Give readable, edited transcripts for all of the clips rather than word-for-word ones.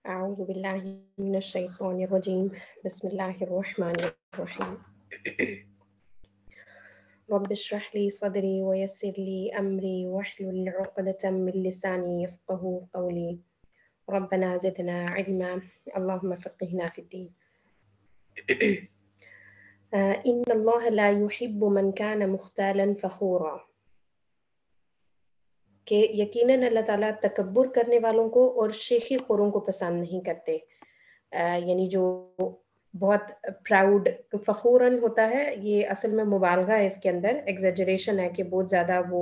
أعوذ بالله من الشيطان الرجيم بسم الله الرحمن الرحيم رب اشرح لي صدري ويسر لي أمري واحلل عقدة من لساني يفقه قولي ربنا زدنا علما اللهم فقهنا في الدين إن الله لا يحب من كان مختالا فخورا کہ یقیناً اللہ تعالیٰ تکبر کرنے والوں کو اور شیخی خوروں کو پسند نہیں کرتے. یعنی جو بہت پراؤڈ فخوراً ہوتا ہے، یہ اصل میں مبالغہ ہے، اس کے اندر ایگزیجریشن ہے کہ بہت زیادہ وہ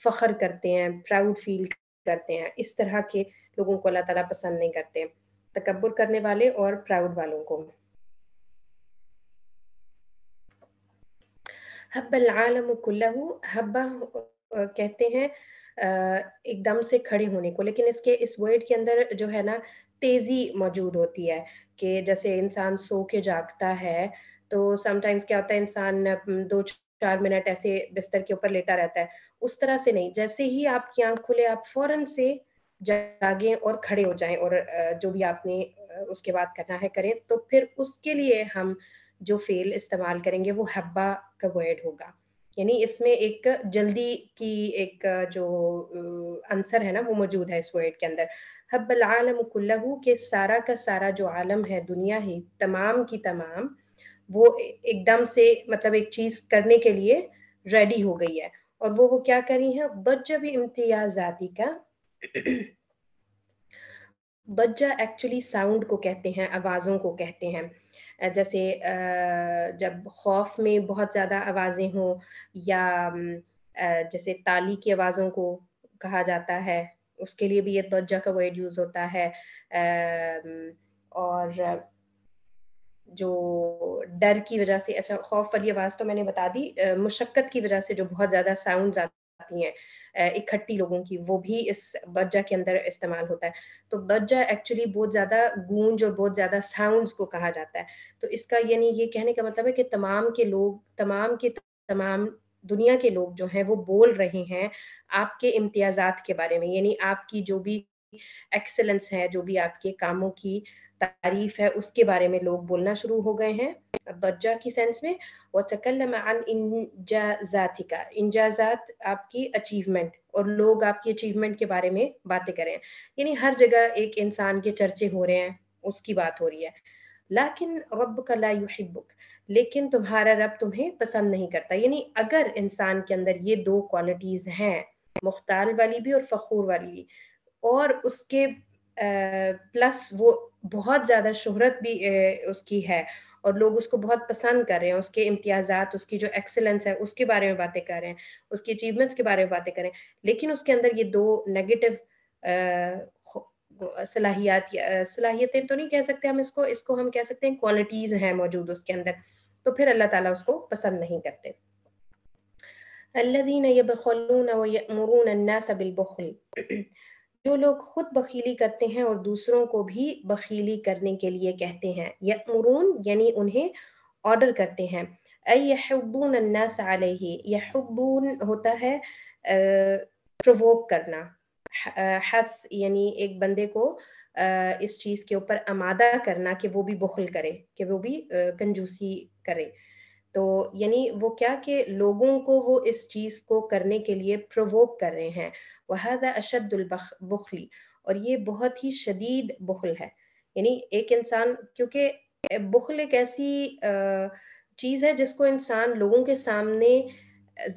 فخر کرتے ہیں، پراؤڈ فیل کرتے ہیں. اس طرح کے لوگوں کو اللہ تعالیٰ پسند نہیں کرتے، تکبر کرنے والے اور پراؤڈ والوں کو. حب العالم کلہ، حبہ کہتے ہیں ایک دم سے کھڑے ہونے کو، لیکن اس ورڈ کے اندر جو ہے نا تیزی موجود ہوتی ہے، کہ جیسے انسان سو کے جاگتا ہے تو سم ٹائمز کیا ہوتا ہے، انسان 2-4 منٹ ایسے بستر کے اوپر لیٹا رہتا ہے. اس طرح سے نہیں، جیسے ہی آپ کی آنکھ کھلے آپ فوراً سے جاگیں اور کھڑے ہو جائیں، اور جو بھی آپ نے اس کے بعد کرنا ہے کریں. تو پھر اس کے لیے ہم جو فعل استعمال کریں گے وہ حبہ کا ورڈ ہوگا. یعنی اس میں ایک جلدی کی ایک جو عنصر ہے نا وہ موجود ہے اس ورڈ کے اندر. حب العالم کلہ، کہ سارا کا سارا جو عالم ہے، دنیا ہی تمام کی تمام، وہ ایک دم سے مطلب ایک چیز کرنے کے لیے ریڈی ہو گئی ہے. اور وہ کیا کری ہے؟ ضجہ بھی امتیازاتی کا. ضجہ ایکچولی ساؤنڈ کو کہتے ہیں، آوازوں کو کہتے ہیں. جیسے جب خوف میں بہت زیادہ آوازیں ہوں، یا جیسے تالی کی آوازوں کو کہا جاتا ہے، اس کے لیے بھی یہ ضجہ کا ورڈ یوز ہوتا ہے. اور جو ڈر کی وجہ سے، اچھا خوف والی آواز تو میں نے بتا دی، مشقت کی وجہ سے جو بہت زیادہ ساؤنڈز آتی ہیں اکٹھی لوگوں کی، وہ بھی اس ضجہ کے اندر استعمال ہوتا ہے. تو ضجہ ایکچولی بہت زیادہ گونج اور بہت زیادہ ساؤنڈز کو کہا جاتا ہے. تو اس کا یعنی یہ کہنے کا مطلب ہے کہ تمام کے لوگ، تمام کے تمام دنیا کے لوگ جو ہیں وہ بول رہے ہیں آپ کے امتیازات کے بارے میں، یعنی آپ کی جو بھی ایکسلنس ہے، جو بھی آپ کے کاموں کی تعریف ہے، اس کے بارے میں لوگ بولنا شروع ہو گئے ہیں ضجہ کی سینس میں. وَتَكَلَّمَ عَنْ إِنْجَازَاتِكَ، انجازات آپ کی اچیومنٹ، اور لوگ آپ کی اچیومنٹ کے بارے میں باتیں کریں. یعنی ہر جگہ ایک انسان کے چرچے ہو رہے ہیں، اس کی بات ہو رہی ہے. لیکن ربک لا یحبک، لیکن تمہارا رب تمہیں پسند نہیں کرتا. یعنی اگر انسان کے اندر یہ دو کوالٹیز ہیں، مختال والی بھی اور فخور والی بھی، اور اس کے پلس وہ بہت زیادہ شہرت بھی اس کی ہے، اور لوگ اس کو بہت پسند کر رہے ہیں، اس کے امتیازات، اس کی جو ایکسلنس ہے اس کے بارے میں باتیں کر رہے ہیں، اس کی اچیومنٹس کے بارے میں باتیں کر رہے ہیں، لیکن اس کے اندر یہ دو نیگیٹو صلاحیتیں تو نہیں کہہ سکتے ہم، اس کو ہم کہہ سکتے ہیں کوالٹیز ہیں موجود اس کے اندر. تو پھر اللہ تعالیٰ اس کو پسند نہیں کرتے. الذین یبخلون ویأمرون الناس بالبخل، جو لوگ خود بخیلی کرتے ہیں اور دوسروں کو بھی بخیلی کرنے کے لیے کہتے ہیں. یأمرون یعنی انہیں آرڈر کرتے ہیں. ای یحبون الناس علیہ، یحبون ہوتا ہے پرووک کرنا، حث یعنی ایک بندے کو اس چیز کے اوپر آمادہ کرنا کہ وہ بھی بخل کرے، کہ وہ بھی کنجوسی کرے. تو یعنی وہ کیا کہ لوگوں کو وہ اس چیز کو کرنے کے لیے پرووک کر رہے ہیں. وَهَذَا أَشَدُّ الْبُخْلِ، اور یہ بہت ہی شدید بخل ہے. یعنی ایک انسان، کیونکہ بخل ایک ایسی چیز ہے جس کو انسان لوگوں کے سامنے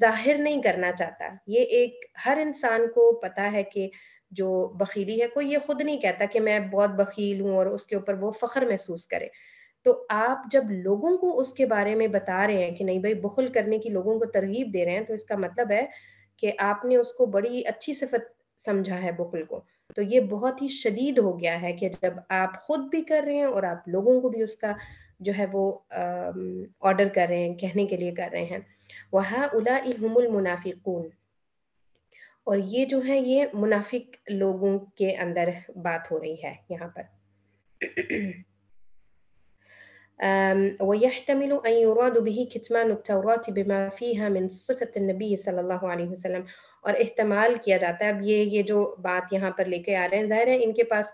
ظاہر نہیں کرنا چاہتا. یہ ایک ہر انسان کو پتا ہے کہ جو بخیلی ہے، کوئی یہ خود نہیں کہتا کہ میں بہت بخیل ہوں اور اس کے اوپر وہ فخر محسوس کرے. تو آپ جب لوگوں کو اس کے بارے میں بتا رہے ہیں کہ نہیں بھائی بخل کرنے کی لوگوں کو ترغیب دے رہے ہیں، تو اس کا مطلب ہے کہ آپ نے اس کو بڑی اچھی صفت سمجھا ہے بخل کو. تو یہ بہت ہی شدید ہو گیا ہے کہ جب آپ خود بھی کر رہے ہیں اور آپ لوگوں کو بھی اس کا جو ہے وہ آرڈر کر رہے ہیں، کہنے کے لیے کر رہے ہیں. وَهَؤُلَاءِ هُمُ الْمُنَافِقُونَ، اور یہ جو ہے یہ منافق لوگوں کے اندر بات ہو رہی ہے یہاں پر. وَيَحْتَمِلُ أَنْ يُرَادُ بِهِ كِتْمَانُ التَّوْرَاةِ بِمَا فِيهَا مِنْ صِفَةِ النَّبِيِّ صلی اللہ علیہ وسلم. اور احتمال کیا جاتا ہے، اب یہ جو بات یہاں پر لے کے آ رہے ہیں، ظاہر ہے ان کے پاس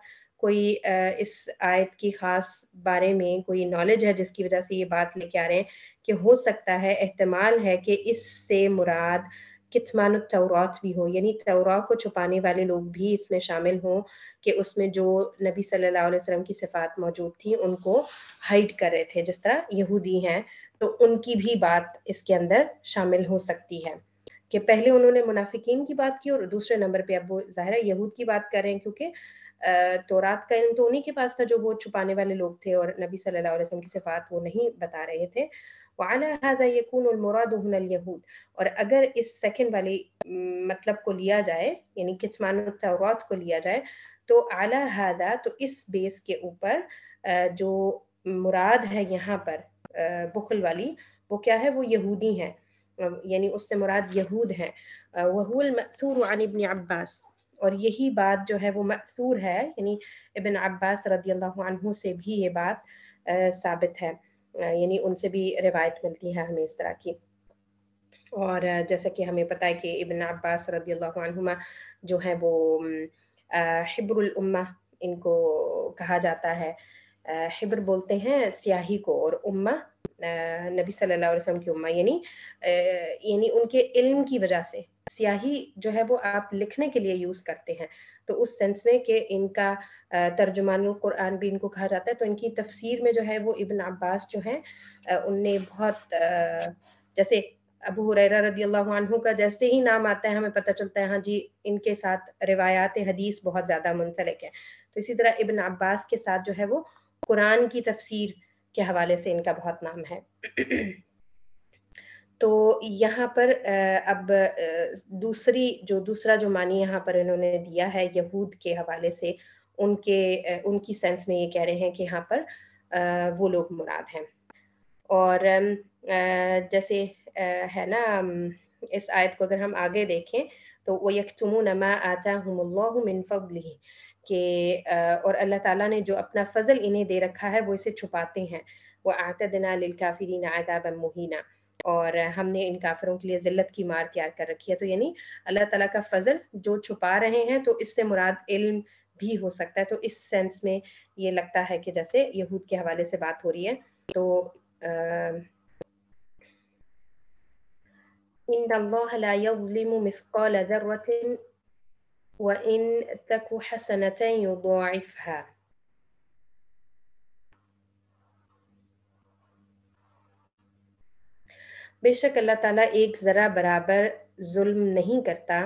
کوئی اس آیت کی خاص بارے میں کوئی نالج ہے جس کی وجہ سے یہ بات لے کے آ رہے ہیں کہ ہو سکتا ہے، احتمال ہے کہ اس سے مراد کتمان التورات بھی ہو، یعنی تورات کو چھپانے والے لوگ بھی اس میں شامل ہوں، کہ اس میں جو نبی صلی اللہ علیہ وسلم کی صفات موجود تھیں ان کو ہائڈ کر رہے تھے، جس طرح یہودی ہیں تو ان کی بھی بات اس کے اندر شامل ہو سکتی ہے، کہ پہلے انہوں نے منافقین کی بات کی اور دوسرے نمبر پہ اب وہ ظاہر ہے یہود کی بات کر رہے ہیں، کیونکہ تورات کا علم تو انہی کے پاس تھا جو وہ چھپانے والے لوگ تھے اور نبی صلی اللہ علیہ وسلم کی صفات وہ نہیں بتا رہے تھے۔ وعلى هذا يكون المراد هنا اليهود، اور اگر اس سیکنڈ والی مطلب کو لیا جائے، یعنی کتمان التورات کو لیا جائے، تو على هذا تو اس بیس کے اوپر جو مراد ہے یہاں پر بخل والی، وہ کیا ہے؟ وہ یہودی ہیں، یعنی اس سے مراد یہود ہیں۔ وهو المأثور عن ابن عباس، اور یہی بات جو ہے وہ مأثور ہے، یعنی ابن عباس رضی اللہ عنہ سے بھی یہ بات ثابت ہے، یعنی ان سے بھی روایت ملتی ہے ہمیں اس طرح کی۔ اور جیسا کہ ہمیں پتہ ہے کہ ابن عباس رضی اللہ عنہما جو ہیں وہ حبر الامہ ان کو کہا جاتا ہے، حبر بولتے ہیں سیاہی کو، اور امہ نبی صلی اللہ علیہ وسلم کی امہ، یعنی ان کے علم کی وجہ سے سیاہی جو ہے وہ آپ لکھنے کے لیے یوز کرتے ہیں، تو اس سینس میں کہ ان کا ترجمان القرآن بھی ان کو کہا جاتا ہے، تو ان کی تفسیر میں جو ہے وہ ابن عباس جو ہیں ان نے بہت جیسے ابو ہریرہ رضی اللہ عنہ کا جیسے ہی نام آتا ہے ہمیں پتہ چلتا ہے ہاں جی ان کے ساتھ روایات حدیث بہت زیادہ منسلک ہے، تو اسی طرح ابن عباس کے ساتھ جو ہے وہ قرآن کی تفسیر کے حوالے سے ان کا بہت نام ہے۔ تو یہاں پر اب دوسرا جو معنی یہاں پر انہوں نے دیا ہے یہود کے حوالے سے، ان کی سینس میں یہ کہہ رہے ہیں کہ یہاں پر وہ لوگ مراد ہیں۔ اور جیسے ہے نا اس آیت کو اگر ہم آگے دیکھیں تو وَيَكْتُمُونَ مَا آتَاهُمُ اللَّهُ مِنْ فَضْلِهِ، کہ اور اللہ تعالیٰ نے جو اپنا فضل انہیں دے رکھا ہے وہ اسے چھپاتے ہیں۔ وَأَعْتَدْنَا لِلْكَافِرِينَ عَذَابًا مُهِينًا، اور ہم نے ان کافروں کے لیے ذلت کی مار تیار کر رکھی ہے، تو یعنی اللہ تعالیٰ کا فضل جو چھپا رہے ہیں تو اس سے مراد علم بھی ہو سکتا ہے، تو اس سینس میں یہ لگتا ہے کہ جیسے یہود کے حوالے سے بات ہو رہی ہے۔ تو إِنَّ اللَّهَ لَا يَظْلِمُ مِثْقَالَ ذَرَّةٍ وَإِن تَكُ حَسَنَةً يُضَاعِفْهَا، بے شک اللہ تعالیٰ ایک ذرہ برابر ظلم نہیں کرتا،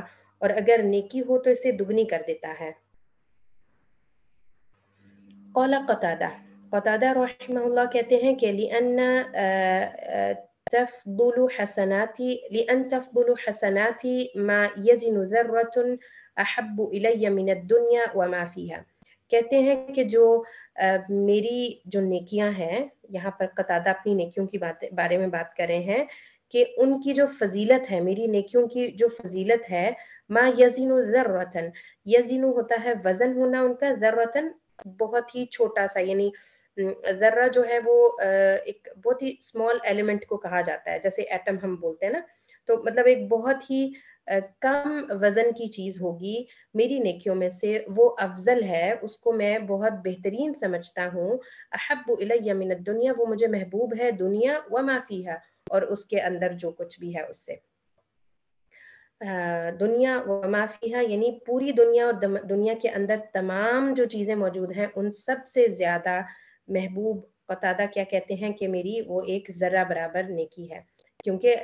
اور اگر نیکی ہو تو اسے دگنی کر دیتا ہے۔ قال قتادہ رحمہ اللہ کہتے ہیں کہ لأن تفضل حسناتی ما يزن ذرة احب الی من الدنیا وما فیہا، کہتے ہیں کہ جو میری جو نیکیاں ہیں، یہاں پر قتادہ اپنی نیکیوں کی بارے میں بات کر رہے ہیں کہ ان کی جو فضیلت ہے، میری نیکیوں کی جو فضیلت ہے، ما یزن ذرة، یزن ہوتا ہے وزن ہونا ان کا، ذرة بہت ہی چھوٹا سا، یعنی ذرہ جو ہے وہ ایک بہت ہی اسمال ایلیمنٹ کو کہا جاتا ہے، جیسے ایٹم ہم بولتے ہیں نا، تو مطلب ایک بہت ہی کم وزن کی چیز ہوگی میری نیکیوں میں سے، وہ افضل ہے، اس کو میں بہت بہترین سمجھتا ہوں۔ احب الی من الدنیا، وہ مجھے محبوب ہے دنیا، وما فیہا، اور اس کے اندر جو کچھ بھی ہے اس سے، دنیا وما فیہا یعنی پوری دنیا اور دنیا کے اندر تمام جو چیزیں موجود ہیں ان سب سے زیادہ محبوب قتادہ کیا کہتے ہیں کہ میری وہ ایک ذرہ برابر نیکی ہے، کیونکہ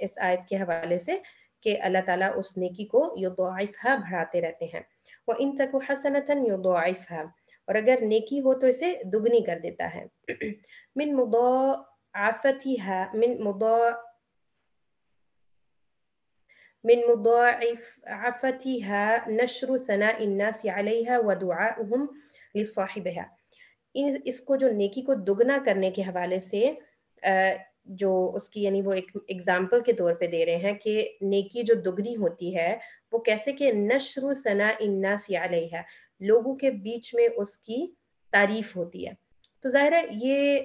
اس آیت کے حوالے سے کہ اللہ تعالیٰ اس نیکی کو یضاعفھا بڑھاتے رہتے ہیں۔ وَإِن تَكُ حَسَنَةً یضاعفھا، اور اگر نیکی ہو تو اسے دگنی کر دیتا ہے۔ من مضاعفتها نشر ثناء الناس عليها ودعائهم لصاحبها، اس کو جو نیکی کو دگنا کرنے کے حوالے سے جو اس کی یعنی وہ ایک ایگزامپل کے طور پہ دے رہے ہیں کہ نیکی جو دگنی ہوتی ہے وہ کیسے کہ نشر ثناء الناس علیہا، لوگوں کے بیچ میں اس کی تعریف ہوتی ہے، تو ظاہر ہے یہ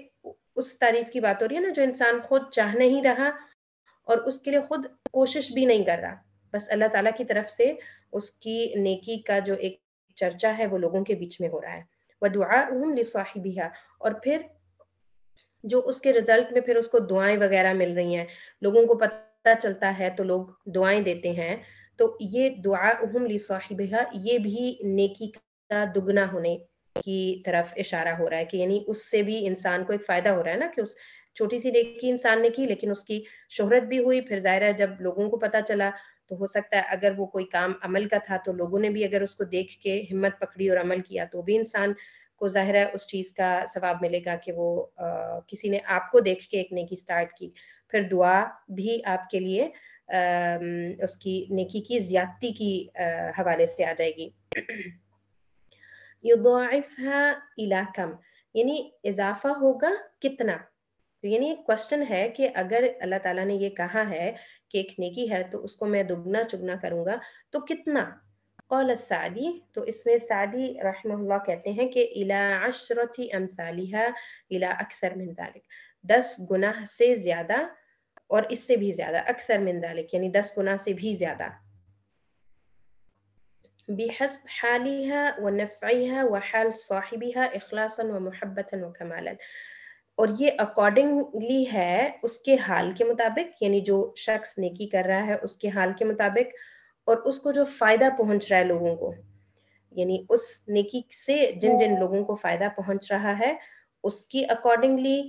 اس تعریف کی بات ہو رہی ہے نا جو انسان خود چاہ نہیں رہا اور اس کے لیے خود کوشش بھی نہیں کر رہا، بس اللہ تعالیٰ کی طرف سے اس کی نیکی کا جو ایک چرچا ہے وہ لوگوں کے بیچ میں ہو رہا ہے۔ وَدُعَاؤُهُمْ لِصَاحِبِهَا، اور پھر جو اس کے رزلٹ میں پھر اس کو دعائیں وغیرہ مل رہی ہیں، لوگوں کو پتہ چلتا ہے تو لوگ دعائیں دیتے ہیں، تو یہ دعاؤہم لصاحبها یہ بھی نیکی کا دگنا ہونے کی طرف اشارہ ہو رہا ہے، کہ یعنی اس سے بھی انسان کو ایک فائدہ ہو رہا ہے نا، کہ اس چھوٹی سی نیکی انسان نے کی لیکن اس کی شہرت بھی ہوئی، پھر ظاہر ہے جب لوگوں کو پتہ چلا تو ہو سکتا ہے اگر وہ کوئی کام عمل کا تھا تو لوگوں نے بھی اگر اس کو دیکھ کے ہمت پکڑی اور عمل کیا تو بھی انسان کو ظاہر ہے اس چیز کا ثواب ملے گا کہ وہ کسی نے آپ کو دیکھ کے ایک نیکی سٹارٹ کی، پھر دعا بھی آپ کے لیے اس کی نیکی کی زیادتی کی حوالے سے آ جائے گی۔ یضاعفها الى کم، یعنی اضافہ ہوگا کتنا، تو یعنی ایک کوشچن ہے کہ اگر اللہ تعالیٰ نے یہ کہا ہے کہ ایک نیکی ہے تو اس کو میں دگنا چگنا کروں گا تو کتنا؟ قال السعدی، تو اس میں سعدی رحمہ اللہ کہتے ہیں کہ الى عشرة امثالها الى اکثر من ذلك، 10 گناہ سے زیادہ اور اس سے بھی زیادہ، اکثر من ذلك یعنی 10 گناہ سے بھی زیادہ، بحسب حالها ونفعها وحال صاحبها اخلاصا ومحبتا وكمالا، اور یہ اکارڈنگلی ہے اس کے حال کے مطابق، یعنی جو شخص نیکی کر رہا ہے اس کے حال کے مطابق، اور اس کو جو فائدہ پہنچ رہا ہے لوگوں کو، یعنی اس نیکی سے جن جن لوگوں کو فائدہ پہنچ رہا ہے اس کی اکارڈنگلی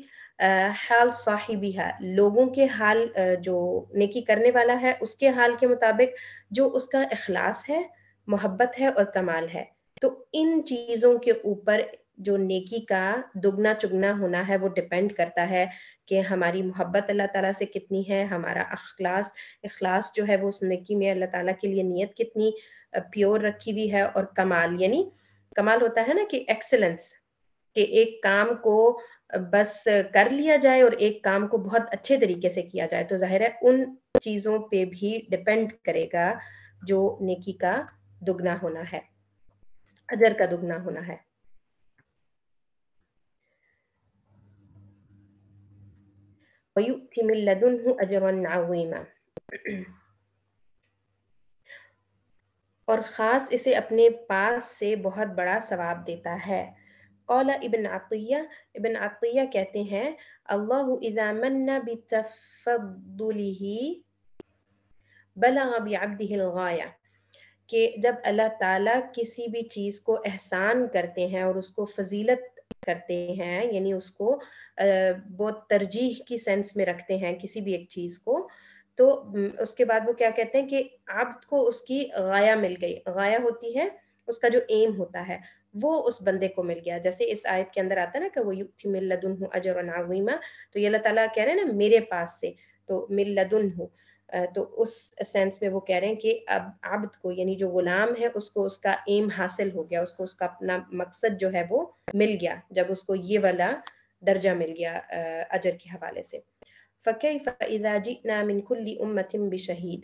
حال صاحبیہ لوگوں کے حال، جو نیکی کرنے والا ہے اس کے حال کے مطابق جو اس کا اخلاص ہے، محبت ہے اور کمال ہے، تو ان چیزوں کے اوپر جو نیکی کا دگنا چگنا ہونا ہے وہ ڈیپینڈ کرتا ہے کہ ہماری محبت اللہ تعالیٰ سے کتنی ہے، ہمارا اخلاص جو ہے وہ اس نیکی میں اللہ تعالیٰ کے لیے نیت کتنی پیور رکھی ہوئی ہے، اور کمال، یعنی کمال ہوتا ہے نا کہ ایکسلنس، کہ ایک کام کو بس کر لیا جائے اور ایک کام کو بہت اچھے طریقے سے کیا جائے، تو ظاہر ہے ان چیزوں پہ بھی ڈیپینڈ کرے گا جو نیکی کا دگنا ہونا ہے، اجر کا دگنا ہونا ہے۔ وَيُؤْتِ مِن لَّدُنْهُ أَجْرًا عَظِيمًا، اور خاص اسے اپنے پاس سے بہت بڑا ثواب دیتا ہے۔ قال ابن عطیہ کہتے ہیں اللہ اذا من بتفضلہ بلغ بعبدہ الغایہ، کہ جب اللہ تعالیٰ کسی بھی چیز کو احسان کرتے ہیں اور اس کو فضیلت کرتے ہیں، یعنی اس کو بہت ترجیح کی سینس میں رکھتے ہیں کسی بھی ایک چیز کو، تو اس کے بعد وہ کیا کہتے ہیں کہ عبد کو اس کی غایہ مل گئی، غایہ ہوتی ہے اس کا جو ایم ہوتا ہے وہ اس بندے کو مل گیا، جیسے اس آیت کے اندر آتا ہے نا کہ وہ یؤتی من لدنہ اجرا عظیما، تو یہ اللہ تعالیٰ کہہ رہے ہیں نا میرے پاس سے، تو من لدنہ، تو اس سینس میں وہ کہہ رہے ہیں کہ اب عبد کو یعنی جو غلام ہے اس کو اس کا ایم حاصل ہو گیا، اس کو اس کا اپنا مقصد جو ہے وہ مل گیا جب اس کو یہ والا درجہ مل گیا اجر کے حوالے سے۔ فَكَيْفَ إِذَا جِئْنَا مِنْ كُلِّ أُمَّةٍ بِشَهِيدٍ،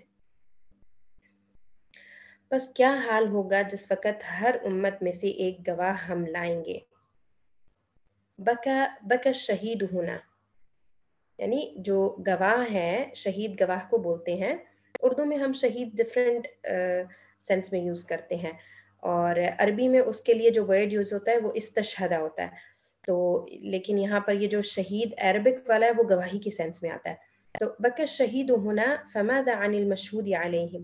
بس کیا حال ہوگا جس وقت ہر امت میں سے ایک گواہ ہم لائیں گے۔ بکا شہید ہونا، یعنی جو گواہ ہے، شہید گواہ کو بولتے ہیں، اردو میں ہم شہید ڈفرینٹ سینس میں یوز کرتے ہیں، اور عربی میں اس کے لیے جو ورڈ یوز ہوتا ہے وہ استشہدہ ہوتا ہے، تو لیکن یہاں پر یہ جو شہید عربک والا ہے وہ گواہی کی سینس میں آتا ہے، تو بکا شہید ہونا فماذا عن المشہود علیہم،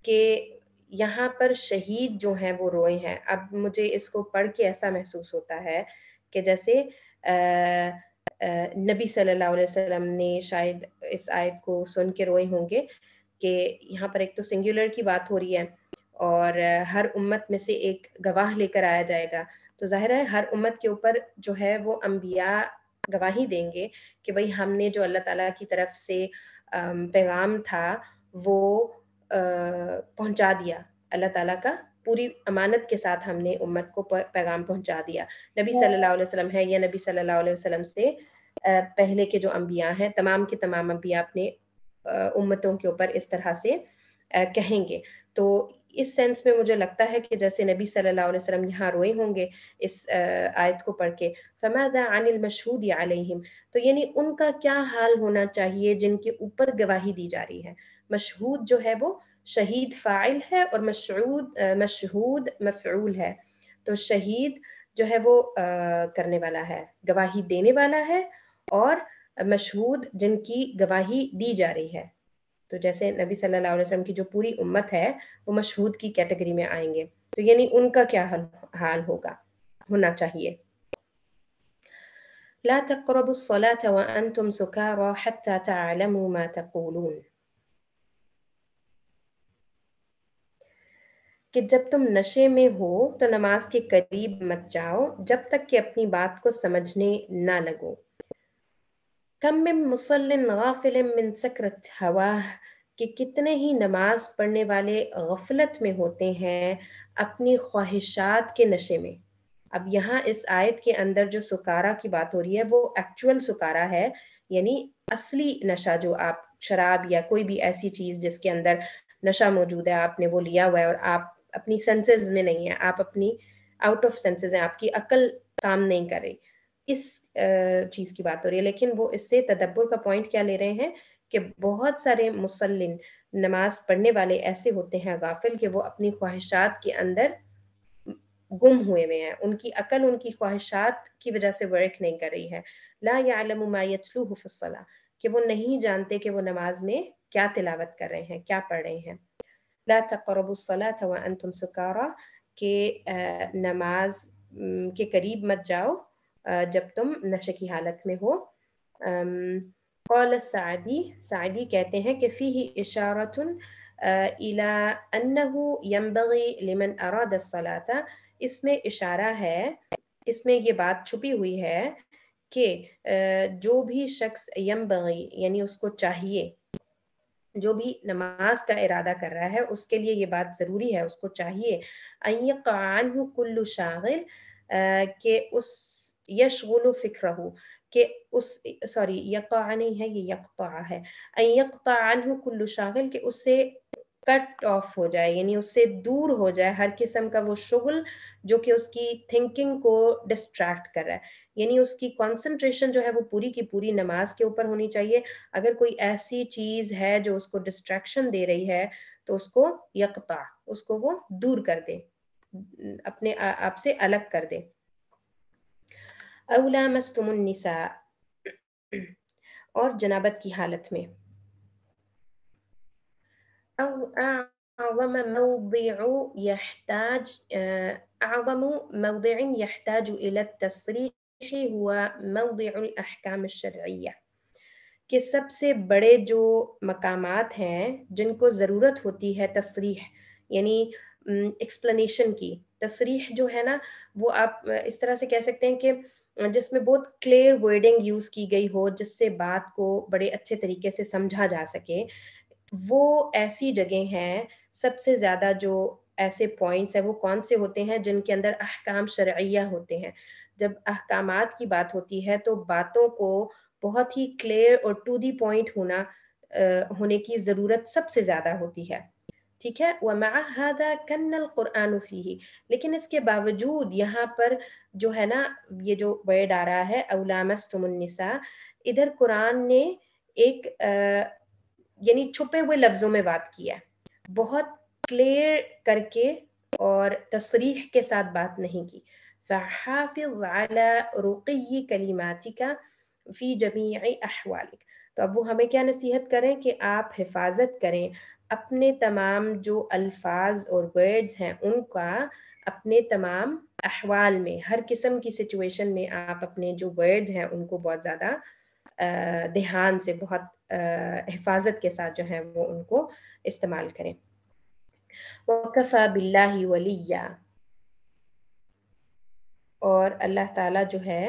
کہ یہاں پر شہید جو ہیں وہ روئے ہیں۔ اب مجھے اس کو پڑھ کے ایسا محسوس ہوتا ہے کہ جیسے نبی صلی اللہ علیہ وسلم نے شاید اس آیت کو سن کے روئے ہوں گے، کہ یہاں پر ایک تو سنگولر کی بات ہو رہی ہے اور ہر امت میں سے ایک گواہ لے کر آیا جائے گا، تو ظاہر ہے ہر امت کے اوپر جو ہے وہ انبیاء گواہی دیں گے کہ بھئی ہم نے جو اللہ تعالیٰ کی طرف سے پیغام تھا وہ پہنچا دیا، اللہ تعالیٰ کا پوری امانت کے ساتھ ہم نے امت کو پیغام پہنچا دیا۔ نبی صلی اللہ علیہ وسلم ہے یا نبی صلی اللہ علیہ وسلم سے پہلے کے جو انبیاء ہیں، تمام کے تمام انبیاء اپنے امتوں کے اوپر اس طرح سے کہیں گے، تو اس سینس میں مجھے لگتا ہے کہ جیسے نبی صلی اللہ علیہ وسلم یہاں روئے ہوں گے اس آیت کو پڑھ کے، فماذا عن المشہود علیہم، تو یعنی ان کا کیا حال ہونا چاہیے جن کے اوپر گواہی دی جا رہی ہے۔ مشہود جو ہے وہ شہید فاعل ہے اور مشہود مفعول ہے، تو شہید جو ہے وہ کرنے والا ہے، گواہی دینے والا ہے، اور مشہود جن کی گواہی دی جا رہی ہے. تو جیسے نبی صلی اللہ علیہ وسلم کی جو پوری امت ہے وہ مشہود کی کیٹیگری میں آئیں گے، تو یعنی ان کا کیا حال ہونا چاہیے. لا تقربوا الصلاة وأنتم سكارى حتى تعلموا ما تقولون، کہ جب تم نشے میں ہو تو نماز کے قریب مت جاؤ جب تک کہ اپنی بات کو سمجھنے نہ لگو. کم من مصل غافل من سکرت ہواہ، کہ کتنے ہی نماز پڑھنے والے غفلت میں ہوتے ہیں اپنی خواہشات کے نشے میں. اب یہاں اس آیت کے اندر جو سکارا کی بات ہو رہی ہے وہ ایکچول سکارا ہے، یعنی اصلی نشہ، جو آپ شراب یا کوئی بھی ایسی چیز جس کے اندر نشہ موجود ہے آپ نے وہ لیا ہوا ہے اور آپ اپنی سینسز میں نہیں ہیں، آپ اپنی آؤٹ آف سینسز ہیں، آپ کی عقل کام نہیں کر رہی، اس چیز کی بات ہو رہی ہے. لیکن وہ اس سے تدبر کا پوائنٹ کیا لے رہے ہیں کہ بہت سارے مسلم نماز پڑھنے والے ایسے ہوتے ہیں غافل کہ وہ اپنی خواہشات کے اندر گم ہوئے ہیں، ان کی عقل ان کی خواہشات کی وجہ سے ورک نہیں کر رہی ہے. لا يعلم ما يتلوه في الصلاة، کہ وہ نہیں جانتے کہ وہ نماز میں کیا تلاوت کر رہے ہیں، کیا پڑھ رہے ہیں. لا تقربوا الصلاة وانتم سکارى، کہ نماز کے قریب مت جاؤ جب تم نشے کی حالت میں ہو. قال سعدی کہتے ہیں کہ فیہ اشارۃ الى انه ينبغي لمن اراد الصلاة، اس میں اشارہ ہے، اس میں یہ بات چھپی ہوئی ہے کہ جو بھی شخص ينبغي یعنی اس کو چاہیے، جو بھی نماز کا ارادہ کر رہا ہے اس کے لیے یہ بات ضروری ہے، اس کو چاہیے ان يقع عنه كل شاغل، کہ اس یشغل فکرہ، کہ اس سوری یقع نہیں ہے یہ یقطع ہے، ان يقطع عنه كل شاغل، کہ اس سے کٹ آف ہو جائے، یعنی اس سے دور ہو جائے ہر قسم کا وہ شغل جو کہ اس کی تھنکنگ کو ڈسٹریکٹ کر رہا ہے. یعنی اس کی کنسنٹریشن جو ہے وہ پوری کی پوری نماز کے اوپر ہونی چاہیے. اگر کوئی ایسی چیز ہے جو اس کو ڈسٹریکشن دے رہی ہے تو اس کو یقطع، اس کو وہ دور کر دے، اپنے آپ سے الگ کر دے. او لامستم النساء، اور جنابت کی حالت میں. أعظم موضع يحتاج إلى التصريح هو موضع الأحكام الشرعية، کہ سب سے بڑے جو مقامات ہیں جن کو ضرورت ہوتی ہے تصریح یعنی ایکسپلینیشن کی. تصریح جو ہے نا وہ آپ اس طرح سے کہہ سکتے ہیں کہ جس میں بہت کلیئر ورڈنگ یوز کی گئی ہو، جس سے بات کو بڑے اچھے طریقے سے سمجھا جا سکے. وہ ایسی جگہیں ہیں، سب سے زیادہ جو ایسے پوائنٹس ہیں وہ کون سے ہوتے ہیں جن کے اندر احکام شرعیہ ہوتے ہیں. جب احکامات کی بات ہوتی ہے تو باتوں کو بہت ہی کلیئر اور ٹو دی پوائنٹ ہونے کی ضرورت سب سے زیادہ ہوتی ہے. ٹھیک ہے. وَمَعَ هَذَا كَنَّ الْقُرْآنُ فِيهِ، لیکن اس کے باوجود یہاں پر جو ہے نا یہ جو ورڈ آ رہا ہے أَوْ لَامَسْتُمُ النِّسَاءَ، ادھر قرآن نے ایک یعنی چھپے ہوئے لفظوں میں بات کی ہے، بہت کلیئر کر کے اور تصریح کے ساتھ بات نہیں کی. فَحَافِظْ عَلَى رُقِيِّ كَلِمَاتِكَ فِي جَمِيعِ أَحْوَالِكَ، تو اب وہ ہمیں کیا نصیحت کریں کہ آپ حفاظت کریں اپنے تمام جو الفاظ اور ورڈز ہیں ان کا، اپنے تمام احوال میں، ہر قسم کی سچویشن میں آپ اپنے جو ورڈز ہیں ان کو بہت زیادہ دھیان سے، بہت حفاظت کے ساتھ جو ہے وہ ان کو استعمال کریں. وَكَفَى بِاللَّهِ وَلِيًّا، اور اللہ تعالیٰ جو ہے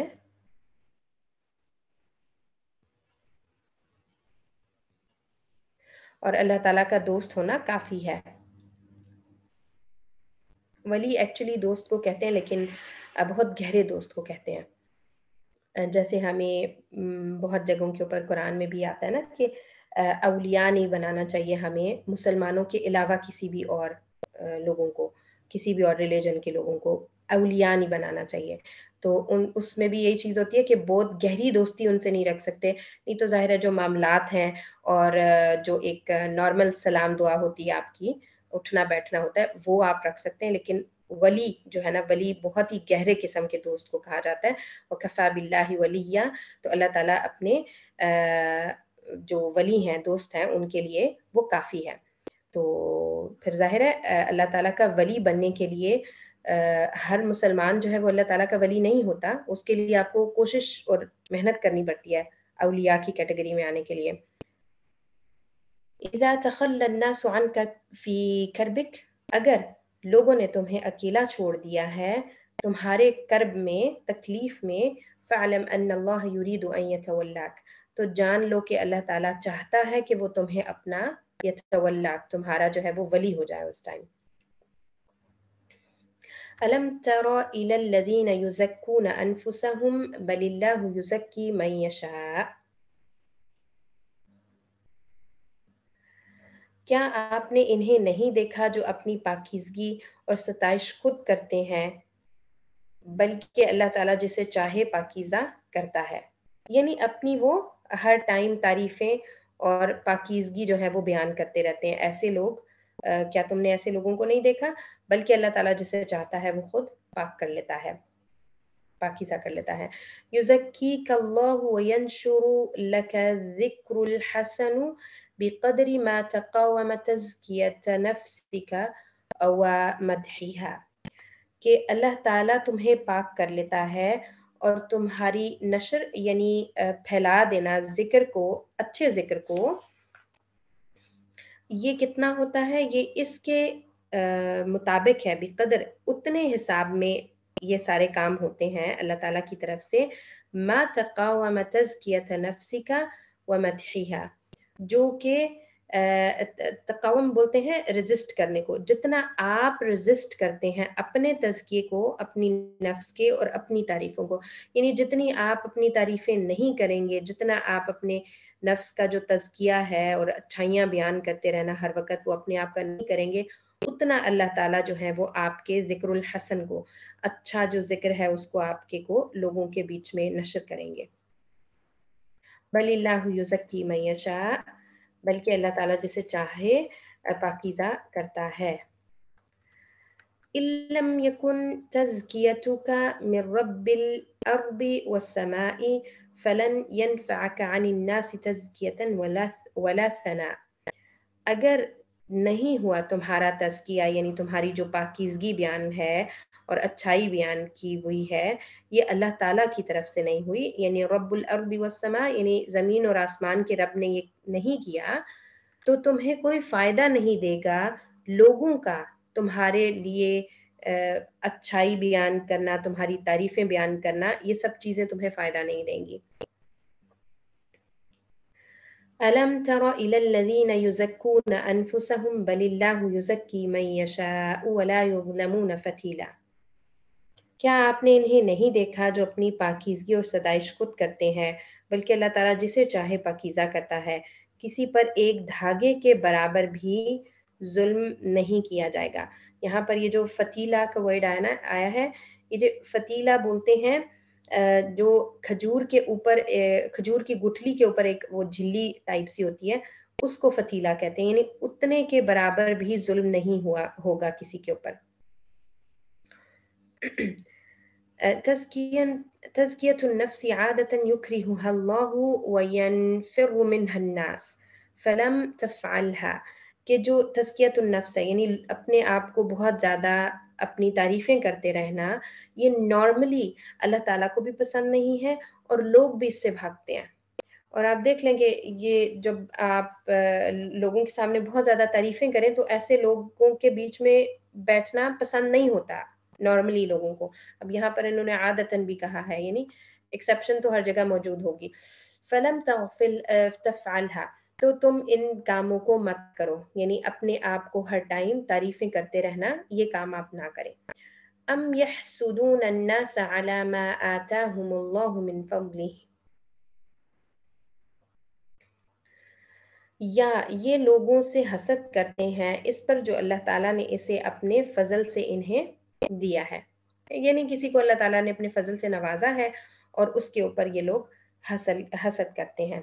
اور اللہ تعالیٰ کا دوست ہونا کافی ہے. ولی ایکچولی دوست کو کہتے ہیں لیکن بہت گہرے دوست کو کہتے ہیں. جیسے ہمیں بہت جگہوں کے اوپر قرآن میں بھی آتا ہے نا کہ اولیاء نہیں بنانا چاہیے ہمیں مسلمانوں کے علاوہ کسی بھی اور لوگوں کو، کسی بھی اور ریلیجن کے لوگوں کو اولیاء نہیں بنانا چاہیے. تو اس میں بھی یہی چیز ہوتی ہے کہ بہت گہری دوستی ان سے نہیں رکھ سکتے. نہیں تو ظاہر ہے جو معاملات ہیں اور جو ایک نارمل سلام دعا ہوتی ہے آپ کی، اٹھنا بیٹھنا ہوتا ہے وہ آپ رکھ سکتے ہیں، لیکن ولی جو ہے نا، ولی بہت ہی گہرے قسم کے دوست کو کہا جاتا ہے، وَكَفَى بِاللَّهِ وَلِيًّا، تو اللہ تعالیٰ اپنے جو ولی ہیں، دوست ہیں، ان کے لیے وہ کافی ہے۔ تو پھر ظاہر ہے اللہ تعالیٰ کا ولی بننے کے لیے ہر مسلمان جو ہے وہ اللہ تعالیٰ کا ولی نہیں ہوتا، اس کے لیے آپ کو کوشش اور محنت کرنی پڑتی ہے اولیاء کی کیٹیگری میں آنے کے لیے۔ اذا تخلى الناس عنك في كربك، اگر لوگوں نے تمہیں اکیلا چھوڑ دیا ہے تمہارے کرب میں، تکلیف میں، فاعلم ان اللہ یرید ان یتولاک، تو جان لو کہ اللہ تعالیٰ چاہتا ہے کہ وہ تمہیں اپنا یتولاک، تمہارا جو ہے وہ ولی ہو جائے اس ٹائم۔ الم تر الی الذین یزکون انفسهم بل اللہ یزکی من یشاء، کیا آپ نے انہیں نہیں دیکھا جو اپنی پاکیزگی اور ستائش خود کرتے ہیں، بلکہ اللہ تعالیٰ جسے چاہے پاکیزہ کرتا ہے، یعنی اپنی وہ ہر ٹائم تعریفیں اور پاکیزگی جو ہے وہ بیان کرتے رہتے ہیں۔ ایسے لوگ کیا تم نے ایسے لوگوں کو نہیں دیکھا؟ بلکہ اللہ تعالیٰ جسے چاہتا ہے وہ خود پاک کر لیتا ہے، پاکیزہ کر لیتا ہے۔ یزکیک اللہ وینشر لک ذکر الحسن بقدر ما تقاوم تزکیت نفسک و مدحها، کہ اللہ تعالیٰ تمہیں پاک کر لیتا ہے اور تمہاری نشر یعنی پھیلا دینا ذکر کو، اچھے ذکر کو، یہ کتنا ہوتا ہے؟ یہ اس کے مطابق ہے، بقدر، اتنے حساب میں یہ سارے کام ہوتے ہیں اللہ تعالیٰ کی طرف سے، ما تقاوم تزکیت نفسک و مدحها، جو کہ تقاوم بولتے ہیں ریزسٹ کرنے کو، جتنا آپ ریزسٹ کرتے ہیں اپنے تزکیے کو، اپنی نفس کے اور اپنی تعریفوں کو، یعنی جتنی آپ اپنی تعریفیں نہیں کریں گے، جتنا آپ اپنے نفس کا جو تزکیہ ہے اور اچھائیاں بیان کرتے رہنا ہر وقت وہ اپنے آپ کا نہیں کریں گے، اتنا اللہ تعالیٰ جو ہے وہ آپ کے ذکر الحسن کو، اچھا جو ذکر ہے اس کو آپ کے کو لوگوں کے بیچ میں نشر کریں گے۔ بل اللہ یزکی من یشاء، بلکہ اللہ تعالیٰ جسے چاہے پاکیزہ کرتا ہے۔ إن لم يكن تزكيتك من رب الأرض والسماء فلن ينفعك عن الناس تزكية ولا ثناء، اگر نہیں ہوا تمہارا تزکیہ یعنی تمہاری جو پاکیزگی بیان ہے اور اچھائی بیان کی ہوئی ہے، یہ اللہ تعالیٰ کی طرف سے نہیں ہوئی، یعنی رب الارض والسماء یعنی زمین اور آسمان کے رب نے یہ نہیں کیا، تو تمہیں کوئی فائدہ نہیں دے گا لوگوں کا تمہارے لیے اچھائی بیان کرنا، تمہاری تعریفیں بیان کرنا، یہ سب چیزیں تمہیں فائدہ نہیں دیں گی۔ أَلَمْ تَرَ إِلَى الَّذِينَ يُزَكُّونَ أَنفُسَهُم بَلِ اللَّهُ يُزَكِّي مَن يَشَاءُ وَلَا يُظْلَمُونَ فَتِيلًا، کیا آپ نے انہیں نہیں دیکھا جو اپنی پاکیزگی اور ستائش خود کرتے ہیں، بلکہ اللہ تعالیٰ جسے چاہے پاکیزہ کرتا ہے، کسی پر ایک دھاگے کے برابر بھی ظلم نہیں کیا جائے گا۔ یہاں پر یہ جو فتیلہ کا ورڈ آیا ہے، یہ جو فتیلہ بولتے ہیں جو کھجور کے اوپر، کھجور کی گٹھلی کے اوپر ایک وہ جھلی ٹائپ سی ہوتی ہے، اس کو فتیلہ کہتے ہیں، یعنی اتنے کے برابر بھی ظلم نہیں ہوگا کسی کے اوپر۔ تزكية النفس عادة يكرهها الله وينفر منها الناس فلم تفعلها، کہ جو تزکیۃ النفس ہے یعنی اپنے آپ کو بہت زیادہ اپنی تعریفیں کرتے رہنا، یہ نارملی اللہ تعالیٰ کو بھی پسند نہیں ہے اور لوگ بھی اس سے بھاگتے ہیں۔ اور آپ دیکھ لیں کہ یہ جب آپ لوگوں کے سامنے بہت زیادہ تعریفیں کریں تو ایسے لوگوں کے بیچ میں بیٹھنا پسند نہیں ہوتا نارملی لوگوں کو۔ اب یہاں پر انہوں نے عادتاً بھی کہا ہے، یعنی ایکسیپشن تو ہر جگہ موجود ہوگی۔ فلم تفعلها، تو تم ان کاموں کو مت کرو، یعنی اپنے آپ کو ہر ٹائم تعریفیں کرتے رہنا، یہ کام آپ نہ کریں۔ ام يحسدون الناس على ما آتاهم الله من فضله، یا یہ لوگوں سے حسد کرتے ہیں اس پر جو اللہ تعالیٰ نے اسے اپنے فضل سے انہیں دیا ہے، یعنی کسی کو اللہ تعالیٰ نے اپنے فضل سے نوازا ہے اور اس کے اوپر یہ لوگ حسد کرتے ہیں۔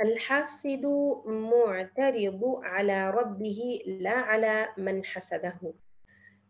الحاسد معترض على ربه لا على من حسده,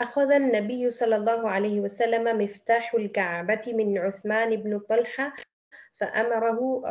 أخذ النبي صلى الله عليه وسلم مفتاح الكعبة من عثمان بن طلحة فأمره